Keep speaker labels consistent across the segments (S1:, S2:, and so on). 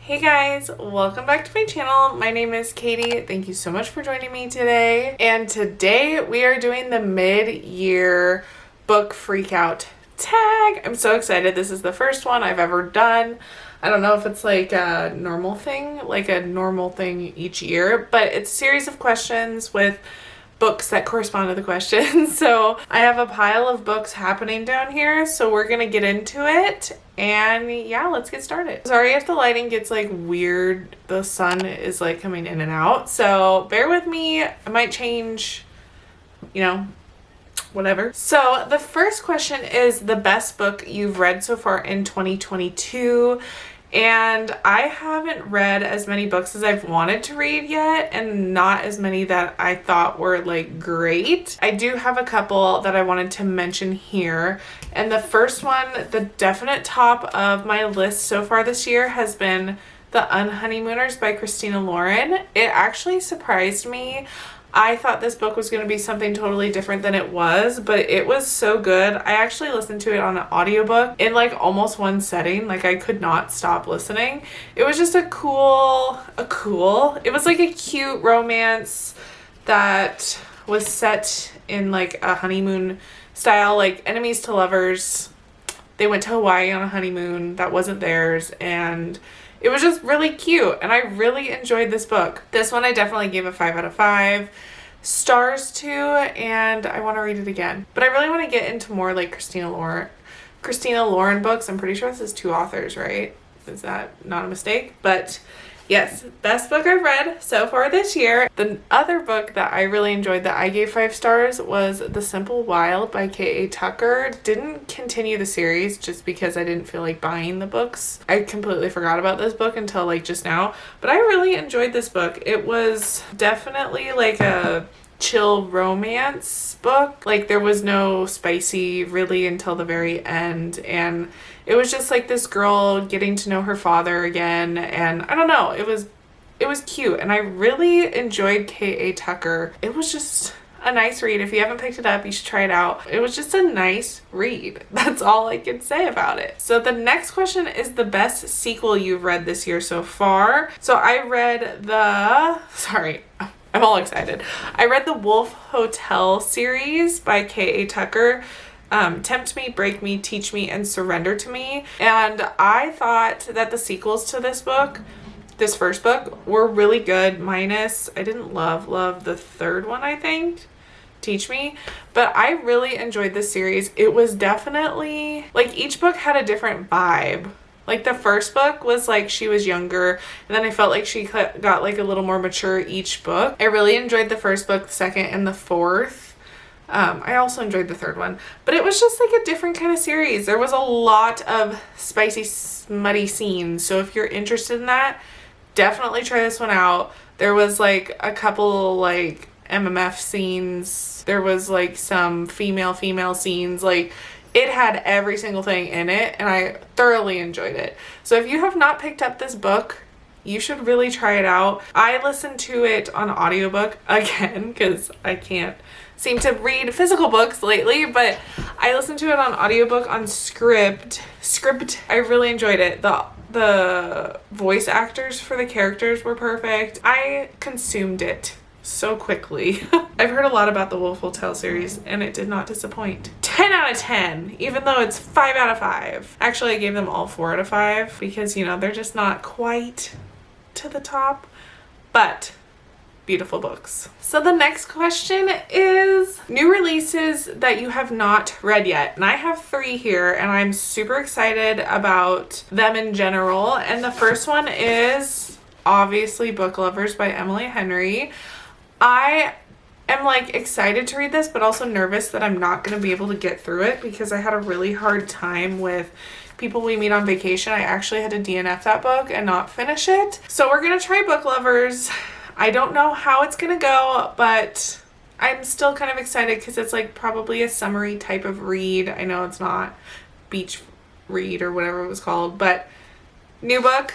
S1: Hey guys, welcome back to my channel. My name is Katie. Thank you so much for joining me today. And today we are doing the mid-year book freakout tag. I'm so excited. This is the first one I've ever done. I don't know if it's like a normal thing each year, but it's a series of questions with books that correspond to the questions. So I have a pile of books happening down here, so we're gonna get into it. And yeah, let's get started. Sorry if the lighting gets like weird. The sun is like coming in and out, so bear with me. I might change, whatever. So the first question is the best book you've read so far in 2022. And I haven't read as many books as I've wanted to read yet, and not as many that I thought were like great. I do have a couple that I wanted to mention here. And the first one, the definite top of my list so far this year, has been The Unhoneymooners by Christina Lauren. It actually surprised me. I thought this book was going to be something totally different than it was, but it was so good. I actually listened to it on an audiobook in like almost one setting. Like I could not stop listening. It was just it was like a cute romance that was set in like a honeymoon style, like enemies to lovers. They went to Hawaii on a honeymoon that wasn't theirs, and it was just really cute, and I really enjoyed this book. This one I definitely gave a 5 out of 5 stars to, and I want to read it again. But I really want to get into more like Christina Lauren books. I'm pretty sure this is 2 authors, right? Is that not a mistake? But yes, best book I've read so far this year. The other book that I really enjoyed that I gave 5 stars was The Simple Wild by K.A. Tucker. Didn't continue the series just because I didn't feel like buying the books. I completely forgot about this book until like just now, but I really enjoyed this book. It was definitely like a chill romance book. Like there was no spicy really until the very end, and it was just like this girl getting to know her father again, and I don't know, it was cute, and I really enjoyed K.A. Tucker. It was just a nice read. If you haven't picked it up, you should try it out. It was just a nice read. That's all I can say about it. So the next question is the best sequel you've read this year so far. So I read I'm all excited. I read the Wolf Hotel series by K.A. Tucker. Tempt Me, Break Me, Teach Me, and Surrender to Me. And I thought that the sequels to this first book, were really good, minus I didn't love the third one, I think, Teach Me. But I really enjoyed this series. It was definitely, like, each book had a different vibe. Like the first book was like she was younger, and then I felt like she got like a little more mature each book. I really enjoyed the first book, the second, and the fourth. I also enjoyed the third one, but it was just like a different kind of series. There was a lot of spicy, smutty scenes, so if you're interested in that, definitely try this one out. There was like a couple like MMF scenes. There was like some female scenes. Like it had every single thing in it, and I thoroughly enjoyed it. So if you have not picked up this book, you should really try it out. I listened to it on audiobook again because I can't seem to read physical books lately, but I listened to it on audiobook on Script. I really enjoyed it. The voice actors for the characters were perfect. I consumed it so quickly. I've heard a lot about the Wolf Hotel series, and it did not disappoint. 10 out of 10, even though it's 5 out of 5. Actually, I gave them all 4 out of 5 because, they're just not quite to the top, but beautiful books. So the next question is new releases that you have not read yet. And I have 3 here, and I'm super excited about them in general. And the first one is obviously Book Lovers by Emily Henry. I am like excited to read this, but also nervous that I'm not going to be able to get through it because I had a really hard time with People We Meet on Vacation. I actually had to DNF that book and not finish it. So we're going to try Book Lovers. I don't know how it's going to go, but I'm still kind of excited because it's like probably a summery type of read. I know it's not beach read or whatever it was called, but new book,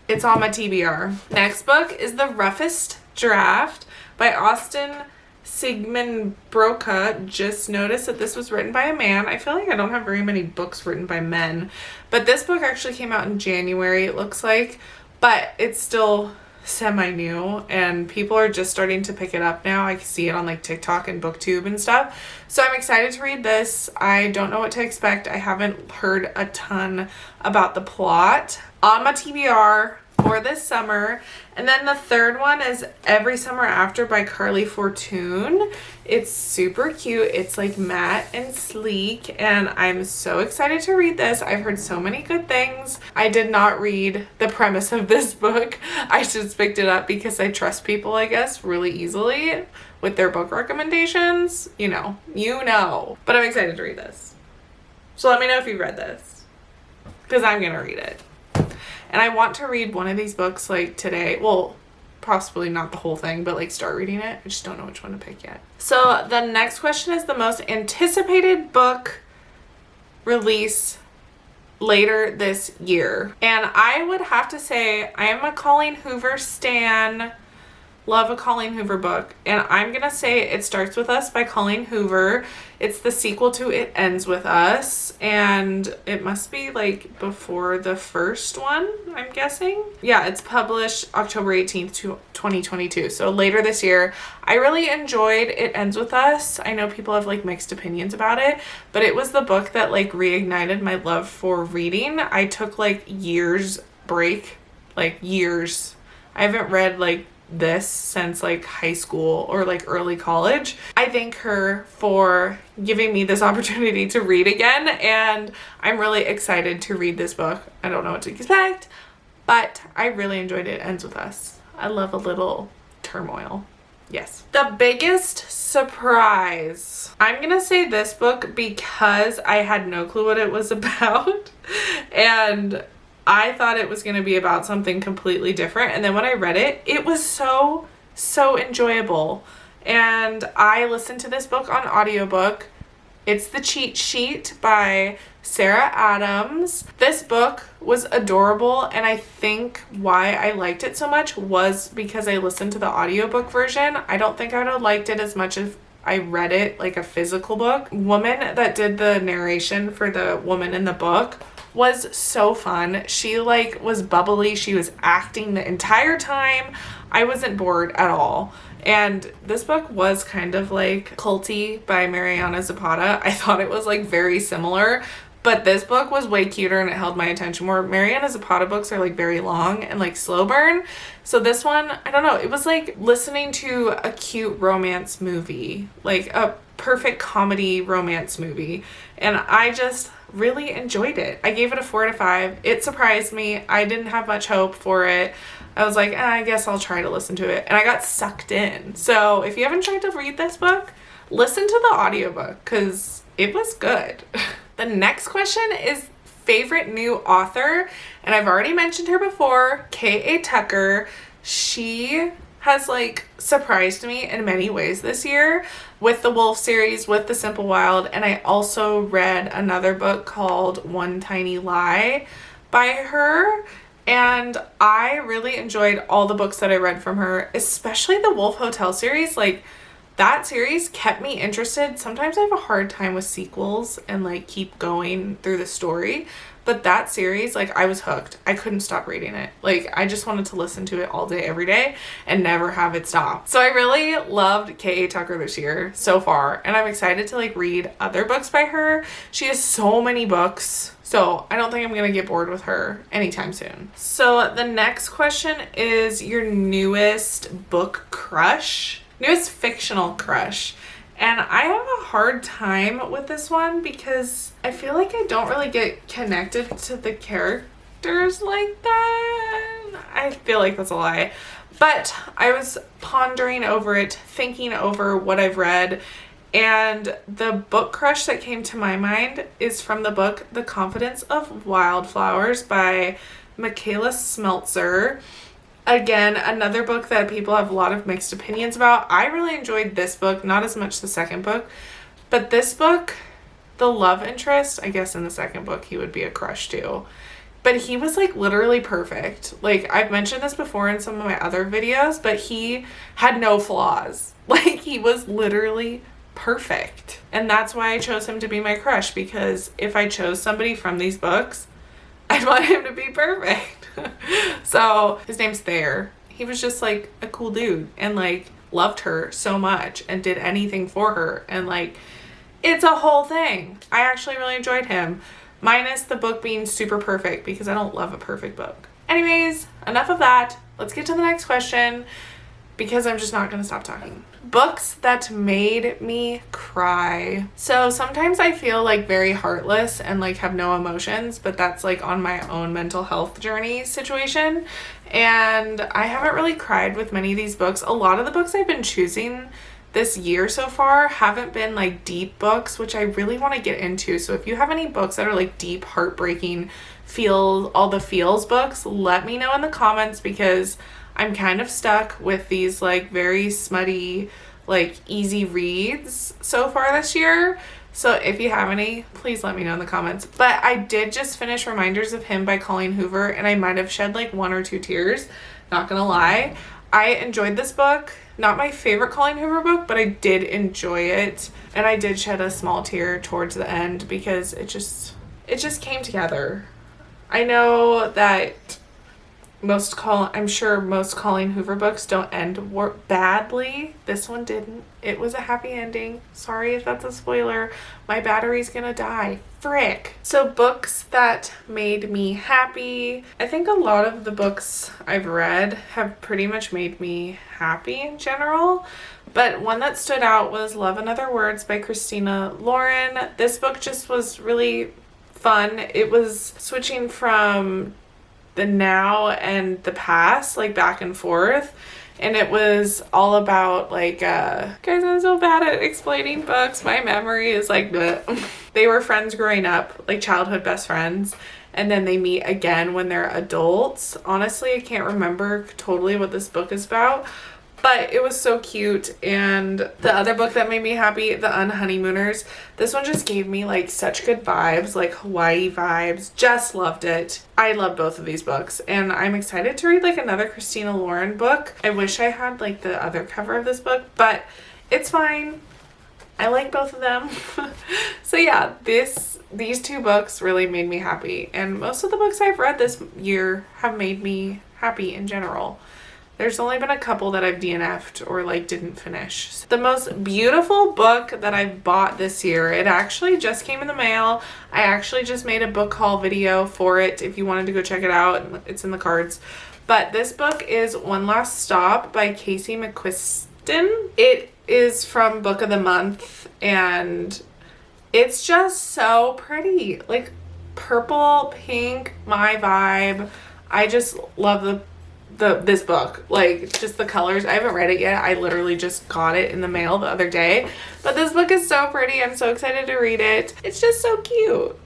S1: it's on my TBR. Next book is The Roughest Draft by Austin Sigmund Broca. Just noticed that this was written by a man. I feel like I don't have very many books written by men, but this book actually came out in January, it looks like. but it's still semi-new and people are just starting to pick it up now. I can see it on like TikTok and BookTube and stuff. So I'm excited to read this. I don't know what to expect. I haven't heard a ton about the plot. On my TBR for this summer. And then the third one is Every Summer After by Carly Fortune. It's super cute. It's like matte and sleek, and I'm so excited to read this. I've heard so many good things. I did not read the premise of this book. I just picked it up because I trust people, I guess, really easily with their book recommendations. You know. But I'm excited to read this. So let me know if you've read this, because I'm gonna read it. And I want to read one of these books like today. Well, possibly not the whole thing, but like start reading it. I just don't know which one to pick yet. So the next question is the most anticipated book release later this year. And I would have to say I am a Colleen Hoover stan. Love a Colleen Hoover book. And I'm going to say It Starts With Us by Colleen Hoover. It's the sequel to It Ends With Us. And it must be like before the first one, I'm guessing. Yeah, it's published October 18th, 2022. So later this year. I really enjoyed It Ends With Us. I know people have like mixed opinions about it, but it was the book that like reignited my love for reading. I took like years break, like years. I haven't read like this since like high school or like early college. I thank her for giving me this opportunity to read again, and I'm really excited to read this book. I don't know what to expect, but I really enjoyed It Ends With Us. I love a little turmoil. Yes. The biggest surprise. I'm gonna say this book because I had no clue what it was about, and I thought it was going to be about something completely different. And then when I read it, it was so enjoyable. And I listened to this book on audiobook. It's The Cheat Sheet by Sarah Adams. This book was adorable, and I think why I liked it so much was because I listened to the audiobook version. I don't think I would have liked it as much as I read it like a physical book. Woman that did the narration for the woman in the book was so fun. She like was bubbly. She was acting the entire time. I wasn't bored at all. And this book was kind of like culty by Mariana Zapata. I thought it was like very similar, but this book was way cuter and it held my attention more. Mariana Zapata books are like very long and like slow burn. So this one, I don't know, it was like listening to a cute romance movie, like a perfect comedy romance movie. And I just really enjoyed it. I gave it a 4 out of 5. It surprised me. I didn't have much hope for it. I was like, I guess I'll try to listen to it. And I got sucked in. So if you haven't tried to read this book, listen to the audiobook because it was good. The next question is favorite new author. And I've already mentioned her before, K.A. Tucker. She has like surprised me in many ways this year with the Wolf series, with The Simple Wild, and I also read another book called One Tiny Lie by her, and I really enjoyed all the books that I read from her, especially the Wolf Hotel series. Like, that series kept me interested. Sometimes I have a hard time with sequels and like keep going through the story, but that series, like, I was hooked. I couldn't stop reading it. Like, I just wanted to listen to it all day, every day, and never have it stop. So I really loved K.A. Tucker this year so far, and I'm excited to like read other books by her. She has so many books, so I don't think I'm gonna get bored with her anytime soon. So the next question is your newest book crush, newest fictional crush. And I have a hard time with this one because I feel like I don't really get connected to the characters like that. I feel like that's a lie. But I was pondering over it, thinking over what I've read, and the book crush that came to my mind is from the book The Confidence of Wildflowers by Michaela Smeltzer. Again, another book that people have a lot of mixed opinions about. I really enjoyed this book, not as much the second book, but this book, the love interest, I guess in the second book he would be a crush too, but he was like literally perfect. Like, I've mentioned this before in some of my other videos, but he had no flaws. Like, he was literally perfect, and that's why I chose him to be my crush, because if I chose somebody from these books, I'd want him to be perfect. So his name's Thayer. He was just like a cool dude and like loved her so much and did anything for her, and like it's a whole thing. I actually really enjoyed him, minus the book being super perfect because I don't love a perfect book. Anyways, enough of that. Let's get to the next question because I'm just not going to stop talking. Books that made me cry. So sometimes I feel like very heartless and like have no emotions, but that's like on my own mental health journey situation. And I haven't really cried with many of these books. A lot of the books I've been choosing this year so far haven't been like deep books, which I really want to get into. So if you have any books that are like deep, heartbreaking, all the feels books, let me know in the comments because I'm kind of stuck with these like very smutty, like easy reads so far this year. So if you have any, please let me know in the comments. But I did just finish Reminders of Him by Colleen Hoover, and I might have shed like 1 or 2 tears. Not gonna lie. I enjoyed this book. Not my favorite Colleen Hoover book, but I did enjoy it. And I did shed a small tear towards the end because it just came together. I know that I'm sure most Colleen Hoover books don't end badly. This one didn't. It was a happy ending. Sorry if that's a spoiler. My battery's gonna die. Frick. So books that made me happy. I think a lot of the books I've read have pretty much made me happy in general. But one that stood out was Love and Other Words by Christina Lauren. This book just was really fun. It was switching from the now and the past, like back and forth, and it was all about like guys, I'm so bad at explaining books. My memory is like bleh. They were friends growing up, like childhood best friends, and then they meet again when they're adults. Honestly, I can't remember totally what this book is about, but it was so cute. And the other book that made me happy, The Unhoneymooners, this one just gave me like such good vibes, like Hawaii vibes. Just loved it. I love both of these books, and I'm excited to read like another Christina Lauren book. I wish I had like the other cover of this book, but it's fine. I like both of them. So yeah, these 2 books really made me happy, and most of the books I've read this year have made me happy in general. There's only been a couple that I've DNF'd or like didn't finish. The most beautiful book that I've bought this year, it actually just came in the mail. I actually just made a book haul video for it. If you wanted to go check it out, it's in the cards. But this book is One Last Stop by Casey McQuiston. It is from Book of the Month, and it's just so pretty. Like purple, pink, my vibe. I just love this book, like just the colors. I haven't read it yet. I literally just got it in the mail the other day, but this book is so pretty. I'm so excited to read it. It's just so cute.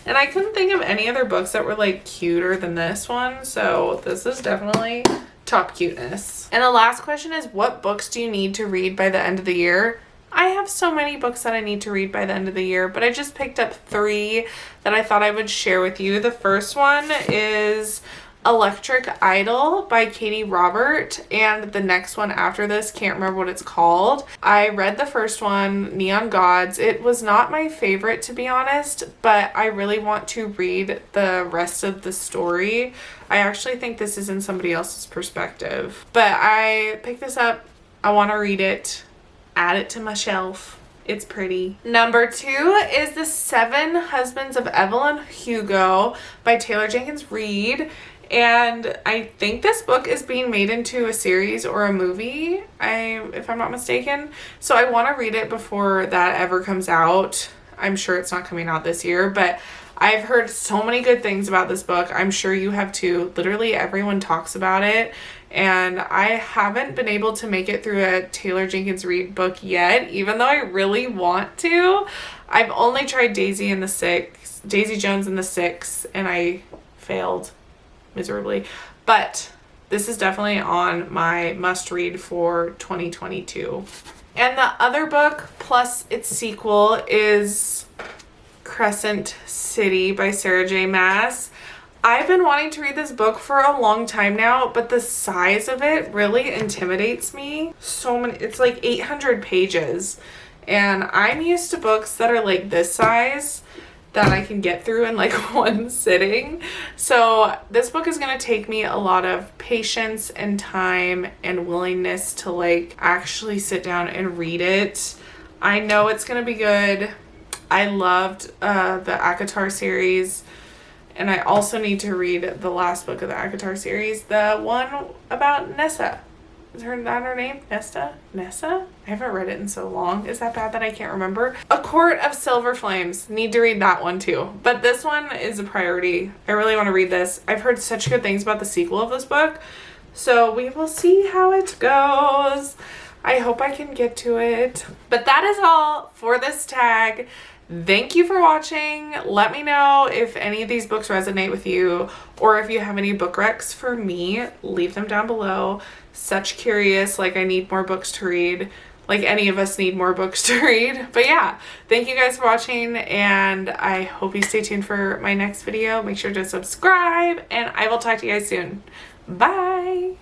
S1: And I couldn't think of any other books that were like cuter than this one, so this is definitely top cuteness. And the last question is, what books do you need to read by the end of the year? I have so many books that I need to read by the end of the year, but I just picked up 3 that I thought I would share with you. The first one is Electric Idol by Katie Robert, and the next one after this, can't remember what it's called. I read the first one, Neon Gods. It was not my favorite, to be honest, but I really want to read the rest of the story. I actually think this is in somebody else's perspective, but I picked this up. I want to read it, add it to my shelf. It's pretty. Number 2 is The 7 Husbands of Evelyn Hugo by Taylor Jenkins Reid. And I think this book is being made into a series or a movie, if I'm not mistaken. So I want to read it before that ever comes out. I'm sure it's not coming out this year, but I've heard so many good things about this book. I'm sure you have too. Literally everyone talks about it. And I haven't been able to make it through a Taylor Jenkins Reid book yet, even though I really want to. I've only tried Daisy Jones and the Six, and I failed miserably, but this is definitely on my must read for 2022. And the other book plus its sequel is Crescent City by Sarah J Maas. I've been wanting to read this book for a long time now, but the size of it really intimidates me. It's like 800 pages, and I'm used to books that are like this size. that I can get through in like one sitting. So this book is going to take me a lot of patience and time and willingness to like actually sit down and read it. I know it's going to be good. I loved the ACOTAR series, and I also need to read the last book of the ACOTAR series, the one about Nessa. Is that her name? Nesta? Nessa? I haven't read it in so long. Is that bad that I can't remember? A Court of Silver Flames. Need to read that one too. But this one is a priority. I really want to read this. I've heard such good things about the sequel of this book. So we will see how it goes. I hope I can get to it. But that is all for this tag. Thank you for watching. Let me know if any of these books resonate with you, or if you have any book recs for me, leave them down below. Such curious, like I need more books to read. Like any of us need more books to read. But yeah, thank you guys for watching, and I hope you stay tuned for my next video. Make sure to subscribe, and I will talk to you guys soon. Bye!